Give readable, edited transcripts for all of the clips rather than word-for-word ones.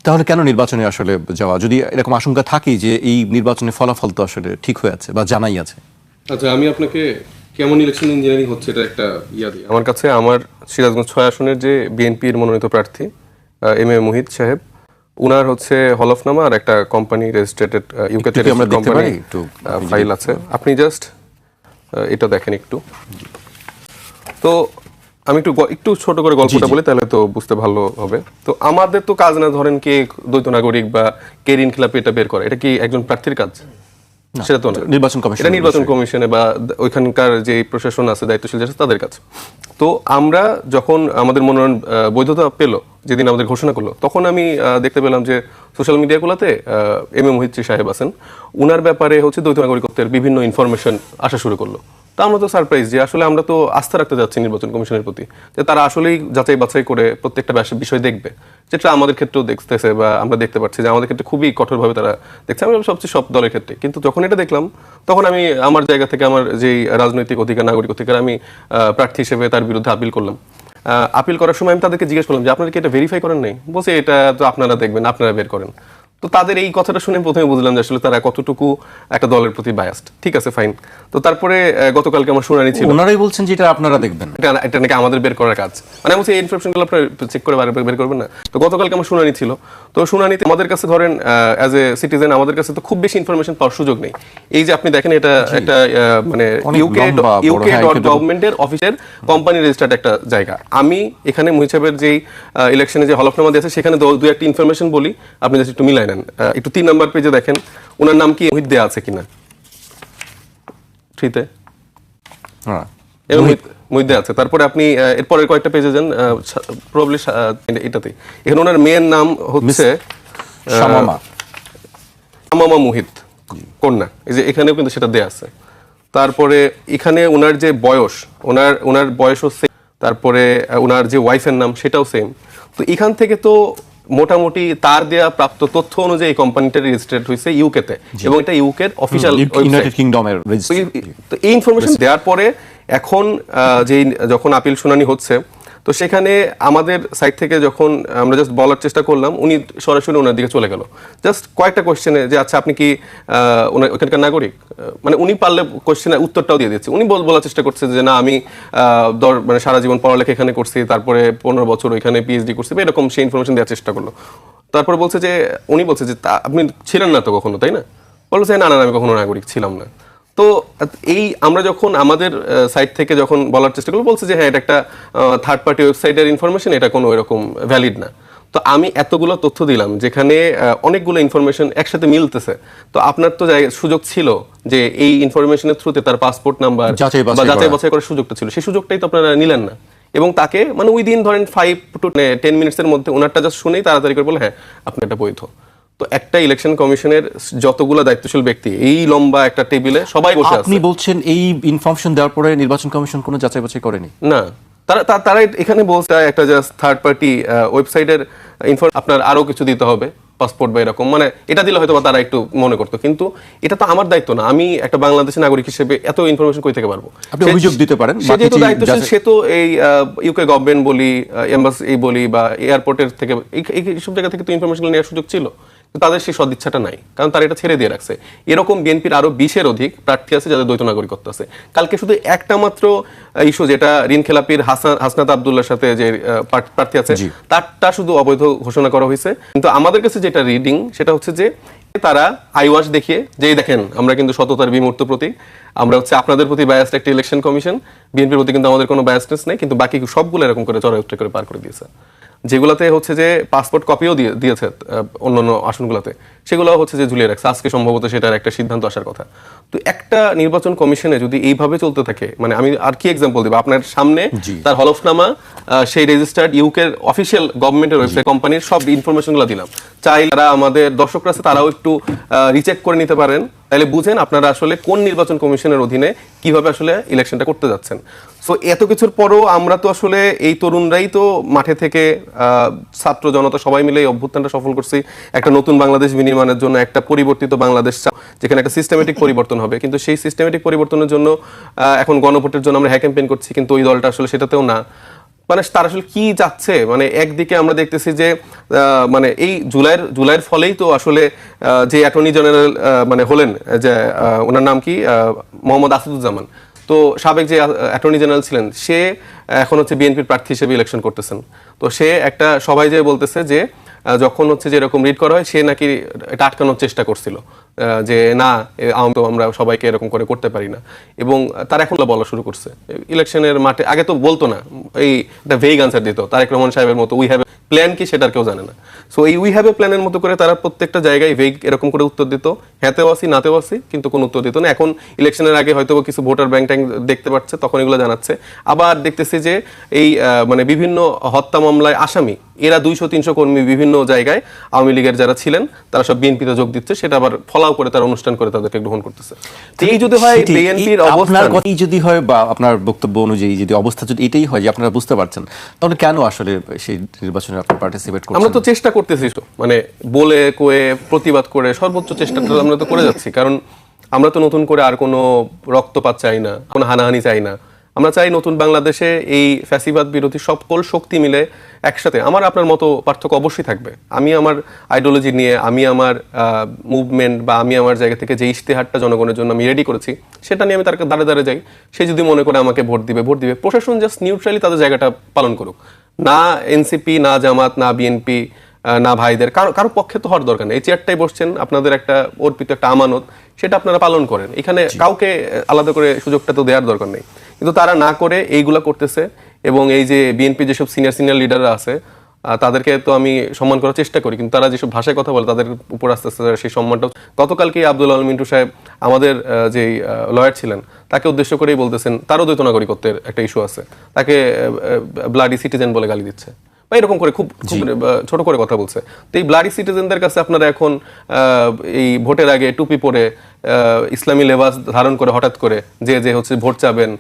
তাহলে কেন নির্বাচনে আসলে যাওয়া, যদি এরকম আশঙ্কা থাকেই যে এই নির্বাচনের ফলাফল তো আসলে ঠিক হয়ে আছে বা জানাই আছে? আচ্ছা, আমি আপনাকে কেমন ইলেকশন ইঞ্জিনিয়ারিং হচ্ছে এটা একটা দিই। আমার কাছে আমার সিরাজগঞ্জ 6 আসনের যে বিএনপির মনোনীত প্রার্থী এম এ মুহিত সাহেব, উনার হচ্ছে হলফনামা আর একটা কোম্পানি রেজিস্ট্রেটেড ইউকে কোম্পানি ফাইল আছে। আপনি জাস্ট এটা দেখেন একটু। তো আমি একটু ছোট করে গল্পটা বলি, তাহলে তো বুঝতে ভালো হবে। তো আমাদের তো কাজ না ধরেন কে দ্বৈত নাগরিক বা কে ঋণ খেলাপি এটা বের করে, এটা কি একজন প্রার্থীর কাজ? সেটা তো না, নির্বাচন কমিশন, এটা নির্বাচন কমিশনে বা ওইখানকার যে প্রশাসন আছে, দায়িত্বশীল আছে, তাদের কাছে। তো আমরা যখন আমাদের মনোনয়ন বৈধতা পেলো, যেদিন আমাদের ঘোষণা করলো, তখন আমি দেখতে পেলাম যে সোশ্যাল মিডিয়াগুলোতে এম এ মোহিত সাহেব আছেন, উনার ব্যাপারে হচ্ছে দ্বৈত নাগরিকত্বের বিভিন্ন ইনফরমেশন আসা শুরু করলো। তা আমরা তো সারপ্রাইজ যে আসলে আমরা তো আস্থা রাখতে যাচ্ছি নির্বাচন কমিশনের প্রতি, যে তারা আসলেই যাচাই বাছাই করে প্রত্যেকটা বিষয় দেখবে, যেটা আমাদের ক্ষেত্রেও দেখতেছে বা আমরা দেখতে পাচ্ছি যে আমাদের ক্ষেত্রে খুবই কঠোরভাবে তারা দেখছে, আমি সবচেয়ে সব দলের ক্ষেত্রে। কিন্তু যখন এটা দেখলাম, তখন আমি আমার জায়গা থেকে আমার যেই রাজনৈতিক অধিকার, নাগরিক অধিকার, আমি প্রার্থী হিসেবে তার বিরুদ্ধে আপিল করলাম। আপিল করার সময় আমি তাদেরকে জিজ্ঞেস করলাম যে আপনারা কি এটা ভেরিফাই করেন নাই? বলছে এটা তো আপনারা দেখবেন, আপনারা বের করেন। তো তাদের এই কথাটা শুনে প্রথমে বুঝলাম যে আসলে তারা কতটুকু একটা দলের প্রতি বায়াসড। ঠিক আছে, ফাইন। তো তারপরে গতকালকে আমার শুনানি ছিল, ওনারাই বলছেন যে এটা আপনারা দেখবেন, এটা নাকি আমাদের বের করার কাজ, মানে আমি এই ইনফরমেশনগুলো আপনারা চেক করে বের করবেন না। তো গতকালকে আমার শুনানি ছিল। তো শুনানিতে আমাদের কাছে ধরেন অ্যাজ এ সিটিজেন আমাদের কাছে তো খুব বেশি ইনফরমেশন পাওয়ার সুযোগ নেই। এই যে আপনি দেখেন, এটা একটা মানে ইউকে.গভর্নমেন্টের অফিসের কোম্পানি রেজিস্টার্ড একটা জায়গা। আমি এখানে মুহিত সাহেবের যেই ইলেকশনে যে হলফনামা দিয়েছে, সেখানে দু একটা ইনফরমেশন বলি, আপনি জাস্ট একটু মিলাই নেন। একটু 3 নাম্বার পেজে দেখেন ওনার নাম কি মুহিত দেয়া আছে কিনা, থ্রিতে মুহিত দেয়া আছে। তারপরে আপনি এরপরের কয়েকটা পেজে যান, প্রবাবলি এটাতে, এখানে ওনার মেয়ের নাম হচ্ছে শামামা মুহিত কন্যা, এই যে এখানেও কিন্তু সেটা দেয়া আছে। তারপরে এখানে ওনার যে বয়স, ওনার বয়সও সেম। তারপরে ওনার যে ওয়াইফের নাম সেটাও সেম। তো এখান থেকে তো মোটামুটি তার দেয়া প্রাপ্ত তথ্য অনুযায়ী কোম্পানিটা রেজিস্ট্রেড হয়েছে ইউকেতে, এবং এটা ইউকের অফিশিয়াল ইউনাইটেড কিংডমের রেজিস্ট্রি। তো এই ইনফরমেশন দেওয়ার পরে এখন যখন আপিল শুনানি হচ্ছে, তো সেখানে আমাদের সাইড থেকে যখন আমরা জাস্ট বলার চেষ্টা করলাম, উনি সরাসরি ওনার দিকে চলে গেল। জাস্ট কয়েকটা কোয়েশ্চেনে যে আচ্ছা আপনি কি ওখানকার নাগরিক, মানে উনি পারলে কোয়েশ্চেনের উত্তরটাও দিয়ে দিচ্ছে। উনি বলার চেষ্টা করছে যে না, আমি মানে সারা জীবন পড়ালেখা এখানে করছি, তারপরে 15 বছর ওইখানে পিএইচডি করছি, এরকম সে ইনফরমেশন দেওয়ার চেষ্টা করলো। তারপরে বলছে যে উনি বলছে যে আপনি ছিলেন না তো কখনো, তাই না? বলছে না না, আমি কখনো নাগরিক ছিলাম না। তো এই আমরা যখন আমাদের সাইট থেকে যখন বলার চেষ্টা করলো, বলছে যে হ্যাঁ, এটা একটা থার্ড পার্টি ওয়েবসাইটের ইনফরমেশন, এটা কোনো এরকম ভ্যালিড না। তো আমি এতগুলো তথ্য দিলাম, যেখানে অনেকগুলো ইনফরমেশন একসাথে মিলতেছে। তো আপনার তো সুযোগ ছিল যে এই ইনফরমেশনের থ্রুতে তার পাসপোর্ট নাম্বার বা যাচাই বাছাই করার সুযোগটা ছিল, সেই সুযোগটাই তো আপনারা নিলেন না। এবং তাকে মানে উইদিন ধরেন 5 to 10 মিনিটসের মধ্যে ওনারটা জাস্ট শুনেই তাড়াতাড়ি করে বলে হ্যাঁ আপনি এটা বৈধ। তো একটা ইলেকশন কমিশনের যতগুলো দায়িত্বশীল ব্যক্তি, এই লম্বা একটা টেবিলে সবাই বসে আছে। আপনি বলছেন এই ইনফরমেশন দেওয়ার পরে নির্বাচন কমিশন কোনো যাচাই বাছাই করেনি? না, তারা এখানে বলছে একটা জাস্ট থার্ড পার্টি ওয়েবসাইটের আপনার আরো কিছু দিতে হবে, পাসপোর্ট বা এরকম, মানে এটা দিলে হয়তো তারা একটু মনে করতো। কিন্তু এটা তো আমার দায়িত্ব না, আমি একটা বাংলাদেশের নাগরিক হিসেবে এত ইনফরমেশন কই থেকে পারবো? আপনি অভিযোগ দিতে পারেন, সে যেহেতু দায়িত্বশীল, সে তো এই ইউকে গভর্নমেন্ট বলি, এমবাসি বলি বা এয়ারপোর্টের থেকে এইসব জায়গা থেকে তো ইনফরমেশন নেওয়ার সুযোগ ছিল। তাদের সেই সদিচ্ছাটা নাই, কারণ তারা এটা ছেড়ে দিয়ে রাখছে। এরকম বিএনপির আরো 20-এর অধিক প্রার্থী আছে যাদের দ্বৈত নাগরিকত্ব আছে। কালকে শুধু একটা মাত্র ইস্যু, যেটা ঋণ খেলাপির হাসনাত আব্দুল্লাহর সাথে যে প্রার্থী আছে, তারটা শুধু অবৈধ ঘোষণা করা হয়েছে। কিন্তু আমাদের কাছে যেটা রিডিং, সেটা হচ্ছে যে তারা আইওয়াশ দেখিয়ে যে দেখেন আমরা কিন্তু সততার বিমূর্ত প্রতীক, আমরা হচ্ছে আপনাদের প্রতি বায়াসড একটা ইলেকশন কমিশন, বিএনপির প্রতি কিন্তু আমাদের কোনো বায়াসনেস নেই, কিন্তু বাকি সবগুলো এরকম করে চড়াই করে পার করে দিয়েছে। যেগুলাতে হচ্ছে যে পাসপোর্ট কপিও দিয়েছে অন্যান্য আসনগুলোতে, সেগুলো হচ্ছে যে ঝুলিয়ে রাখছে। আজকে সম্ভবত সেটার একটা সিদ্ধান্ত আসার কথা। তো একটা নির্বাচন কমিশনে যদি এইভাবে চলতে থাকে, মানে আমি আর কি এক্সাম্পল দিব, আপনার সামনে তার হলফনামা, সেই রেজিস্টার্ড ইউকের অফিসিয়াল গভর্নমেন্টের ওয়েবসাইট, কোম্পানির সব ইনফরমেশনগুলো দিলাম। চাই যারা আমাদের দর্শকরা আছে তারাও একটু রিচেক করে নিতে পারেন, তাহলে বুঝেন আপনারা আসলে কোন নির্বাচন কমিশনের অধীনে কিভাবে আসলে ইলেকশনটা করতে যাচ্ছেন। সো এত কিছুর পরও আমরা তো আসলে এই তরুণরাই তো মাঠে থেকে ছাত্র জনতা সবাই মিলে এই অভ্যুত্থানটা সফল করছি, একটা নতুন বাংলাদেশ বিনির্মাণের জন্য, একটা পরিবর্তিত বাংলাদেশ যেখানে একটা সিস্টেমেটিক পরিবর্তন হবে। কিন্তু সেই সিস্টেমেটিক পরিবর্তনের জন্য এখন গণভোটের জন্য আমরা হ্যাঁ ক্যাম্পেইন করছি, কিন্তু ওই দলটা আসলে সেটাতেও না। মানে তারা আসলে কি চাচ্ছে, মানে একদিকে আমরা দেখতেছি যে মানে এই জুলাইয়ের ফলেই তো আসলে যে অ্যাটর্নি জেনারেল মানে হলেন, যে ওনার নাম কি, মোহাম্মদ আসাদুজ্জামান, তো সাবেক যে অ্যাটর্নি জেনারেল ছিলেন, সে এখন হচ্ছে বিএনপির প্রার্থী হিসেবে ইলেকশন করতেছেন। তো সে একটা সবাই যে বলতেছে যে যখন হচ্ছে যে এরকম রিড করা হয়, সে নাকি এটা আটকানোর চেষ্টা করছিল, যে না তো আমরা সবাইকে এরকম করে করতে পারি না, এবং তারা এখন বলা শুরু করছে ইলেকশনের মাঠে। আগে তো বলতো না, এই একটা ভেগ আনসার দিত তারেক রহমান সাহেবের মতো, উই হ্যাভ প্ল্যান কি সেটার কেউ জানে না। সো এই উই হ্যাভ এ প্ল্যানের মতো করে তারা প্রত্যেকটা জায়গায় ভেগ এরকম করে উত্তর দিত, হ্যাঁতেও আসি নাতেও আসি, কিন্তু কোনো উত্তর দিত না। এখন ইলেকশনের আগে হয়তো কিছু ভোটার ব্যাংক ট্যাঙ্ক দেখতে পাচ্ছে, তখন এগুলো জানাচ্ছে। আবার দেখতেছি যে এই মানে বিভিন্ন হত্যা মামলায় আসামি এরা 200-300 কর্মী বিভিন্ন জায়গায় আওয়ামী লীগের যারা ছিলেন তারা সব বিএনপিতে যোগ দিচ্ছে, সেটা আবার ফলাও করে তারা অনুষ্ঠান করে তাদেরকে গ্রহণ করতেছে। এই যদি হয় বিএনপির অবস্থা, যদি হয় বা আপনার বক্তব্য অনুযায়ী যদি অবস্থা যদি এটাই হয় যে আপনারা বুঝতে পারছেন, তাহলে কেন আসলে সেই নির্বাচনে আপনি পার্টিসিপেট করছেন? আমরা তো চেষ্টা করতেছি, মানে বলে কয়ে প্রতিবাদ করে সর্বোচ্চ চেষ্টাটা আমরা তো করে যাচ্ছি, কারণ আমরা তো নতুন করে আর কোনো রক্তপাত চাই না, কোনো হানাহানি চাই না। আমরা চাই নতুন বাংলাদেশে এই ফ্যাসিবাদ বিরোধী সকল শক্তি মিলে একসাথে। আমার আপনার মতো পার্থক্য অবশ্যই থাকবে, আমি আমার আইডিওলজি নিয়ে, আমি আমার মুভমেন্ট বা আমি আমার জায়গা থেকে যে ইশতেহারটা জনগণের জন্য আমি রেডি করেছি সেটা নিয়ে আমি তার দাঁড়ে দাঁড়ে যাই। সে যদি মনে করে আমাকে ভোট দিবে, প্রশাসন জাস্ট নিউট্রালি তাদের জায়গাটা পালন করুক, না এনসিপি, না জামাত, না বিএনপি, না ভাইদের কারো পক্ষে তো হওয়ার দরকার নেই। এই চেয়ারটাই বসছেন, আপনাদের একটা অর্পিত একটা আমানত, সেটা আপনারা পালন করেন। এখানে কাউকে আলাদা করে সুযোগটা তো দেওয়ার দরকার নেই, কিন্তু তারা না করে এইগুলা করতেছে। এবং এই যে বিএনপি যেসব সিনিয়র লিডাররা আছে তাদেরকে তো আমি সম্মান করার চেষ্টা করি, কিন্তু তারা যেসব ভাষায় কথা বলে তাদের উপর আস্তে আস্তে সেই সম্মানটা। গতকালকে আব্দুল আল মিন্টু সাহেব আমাদের যে লয়ার ছিলেন তাকে উদ্দেশ্য করেই বলতেছেন তারও দ্বৈত নাগরিকত্বের একটা ইস্যু আছে, তাকে ব্লাডি সিটিজেন বলে গালি দিচ্ছে বা এরকম করে খুব ছোট করে কথা বলছে। তো এই ব্লাডি সিটিজেনদের কাছে আপনারা এখন এই ভোটের আগে টুপি পরে ইসলামী লেবাস ধারণ করে হঠাৎ করে যে হচ্ছে ভোট চাবেন,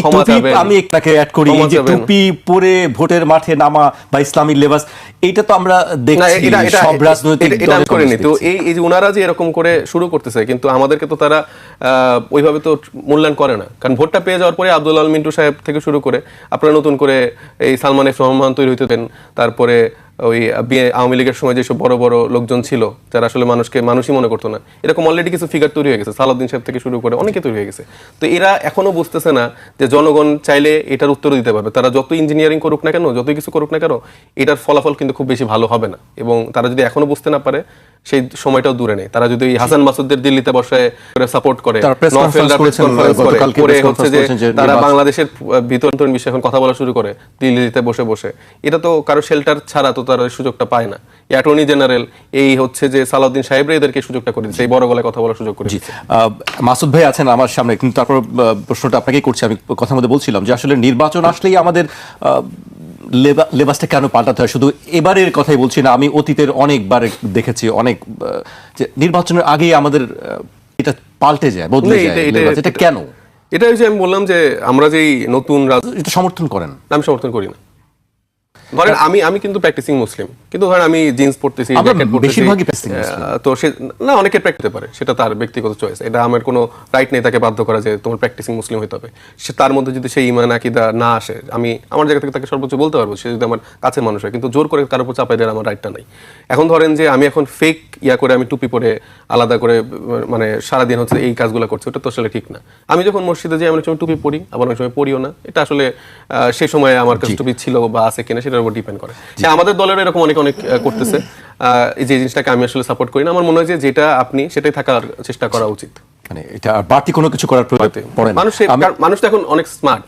ক্ষমা চাবেন, আমি একটাকে অ্যাড করি, এই যে টুপি পরে ভোটের মাঠে নামা বা ইসলামী লেবাস, এটা তো আমরা দেখছি সব রাজনৈতিক দলে করেনি। তো এই যে ওনারা যে এরকম করে শুরু করতেছে, কিন্তু আমাদেরকে তো তারা ওইভাবে তো মূল্যায়ন করে না, কারণ ভোটটা পেয়ে যাওয়ার পরে আব্দুল আল মিন্টু সাহেব থেকে শুরু করে আপনারা নতুন করে এই সালমান এফ রহমান তৈরি হইতে দেন, তারপরে ওই আওয়ামী লীগের সময় যেসব বড় বড় লোকজন ছিল যারা আসলে মানুষই মনে করতো না, এরকম অলরেডি কিছু ফিগার তৈরি হয়ে গেছে, সালাউদ্দিন সাহেব থেকে শুরু করে অনেকে তৈরি হয়ে গেছে। তো এরা এখনো বুঝতেছে না যে জনগণ চাইলে এটার উত্তরও দিতে পারবে। তারা যত ইঞ্জিনিয়ারিং করুক না কেন, যতই কিছু করুক না কেন, এটার ফলাফল কিন্তু খুব বেশি ভালো হবে না। এবং তারা যদি এখনো বুঝতে না পারে, সেই সময়টাও দূরে নেই। তারা যদি হাসান মাসুদদের দিল্লিতে বসে সাপোর্ট করে, হচ্ছে যে তারা বাংলাদেশের ভিতর বিষয়ে এখন কথা বলা শুরু করে দিল্লিতে বসে বসে, এটা তো কারো শেল্টার ছাড়া তো তারা সুযোগটা পায় না। অ্যাটর্নি জেনারেল এই হচ্ছে যে সালাউদ্দিন সাহেবরা এদেরকে সুযোগটা করে দিচ্ছে, এই বড় গলায় কথা বলার সুযোগ করে দিচ্ছে। মাসুদ ভাই আছেন আমার সামনে, কিন্তু তারপর প্রশ্নটা আপনাকেই করছি। আমি কথার মধ্যে বলছিলাম যে আসলে নির্বাচন আসলেই আমাদের লেবাসটা কেন পাল্টাতে হয়? শুধু এবারের কথাই বলছি না, আমি অতীতের অনেকবার দেখেছি, অনেক যে নির্বাচনের আগেই আমাদের এটা পাল্টে যায়, বদলে যায় লেবাস। এটা কেন? এটা যে আমি বললাম যে আমরা যেই নতুন এটা সমর্থন করেন? আমি সমর্থন করি না। ধরেন আমি কিন্তু প্র্যাকটিসিং মুসলিম, কিন্তু ধরেন আমি জিন্স পড়তেছি, তো সে না অনেকে প্র্যাকটিস পারে, সেটা তার ব্যক্তিগত চয়েস, এটা আমার কোনো রাইট নেই তাকে বাধ্য করা যে তোমার প্র্যাকটিসিং মুসলিম হতে হবে। সে তার মধ্যে যদি সেই ঈমান আকীদা না আসে, আমি আমার জায়গা থেকে তাকে সর্বোচ্চ বলতে পারবো, সে যদি আমার কাছের মানুষ হয়, কিন্তু জোর করে কারোর উপর চাপাই দেওয়ার আমার রাইটটা নাই। এখন ধরেন যে আমি এখন ফেক করে আমি টুপি পরে আলাদা করে মানে সারাদিন হচ্ছে এই কাজগুলো করছি, ওটা তো আসলে ঠিক না। আমি যখন মসজিদে যাই, অনেক সময় টুপি পরি, আবার অনেক সময় পরিও না। এটা আসলে সেই সময় আমার কাছে টুপি ছিল বা আছে কিনা সেটার উপর ডিপেন্ড করে। আমাদের দলের এরকম অনেক করতেছে, এই যে জিনিসটাকে আমি আসলে সাপোর্ট করি না। আমার মনে হয় যে যেটা আপনি সেটাই থাকার চেষ্টা করা উচিত, মানে এটা বাড়তি কোনো কিছু করার প্রয়োজন পড়ে না। মানুষ তো এখন অনেক স্মার্ট।